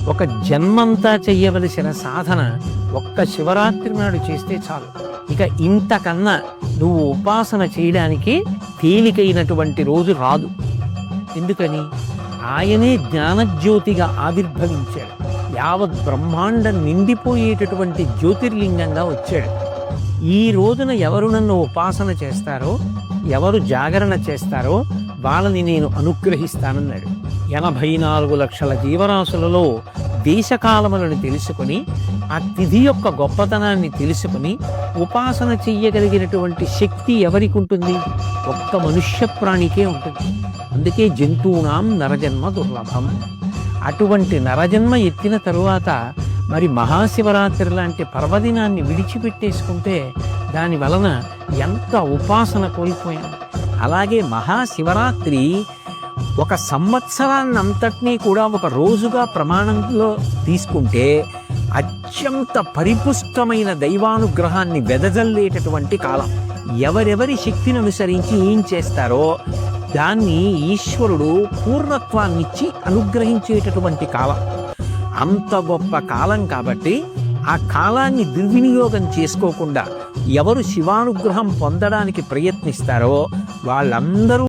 ఒక జన్మంతా చెయ్యవలసిన సాధన ఒక్క శివరాత్రి నాడు చేస్తే చాలు. ఇక ఇంతకన్నా నువ్వు ఉపాసన చేయడానికి తేలికైనటువంటి రోజు రాదు. ఎందుకని? ఆయనే జ్ఞానజ్యోతిగా ఆవిర్భవించాడు. యావత్ బ్రహ్మాండం నిండిపోయేటటువంటి జ్యోతిర్లింగంగా వచ్చాడు. ఈ రోజున ఎవరు నన్ను ఉపాసన చేస్తారో, ఎవరు జాగరణ చేస్తారో వాళ్ళని నేను అనుగ్రహిస్తానన్నాడు. 84 లక్షల జీవరాశులలో దేశకాలములను తెలుసుకొని, ఆ తిథి యొక్క గొప్పతనాన్ని తెలుసుకుని ఉపాసన చెయ్యగలిగినటువంటి శక్తి ఎవరికి ఉంటుంది? ఒక్క మనుష్య ప్రాణికే ఉంటుంది. అందుకే జంతువునాం నరజన్మ దుర్లభం. అటువంటి నరజన్మ ఎత్తిన తరువాత మరి మహాశివరాత్రి లాంటి పర్వదినాన్ని విడిచిపెట్టేసుకుంటే దాని వలన ఎంత ఉపాసన కోల్పోయాం. అలాగే మహాశివరాత్రి ఒక సంవత్సరాన్నంతటినీ కూడా ఒక రోజుగా ప్రమాణంలో తీసుకుంటే అత్యంత పరిపుష్టమైన దైవానుగ్రహాన్ని వెదజల్లేటటువంటి కాలం. ఎవరెవరి శక్తిని అనుసరించి ఏం చేస్తారో దాన్ని ఈశ్వరుడు పూర్ణత్వాన్నిచ్చి అనుగ్రహించేటటువంటి కాలం. అంత గొప్ప కాలం కాబట్టి ఆ కాలాన్ని దుర్వినియోగం చేసుకోకుండా ఎవరు శివానుగ్రహం పొందడానికి ప్రయత్నిస్తారో వాళ్ళందరూ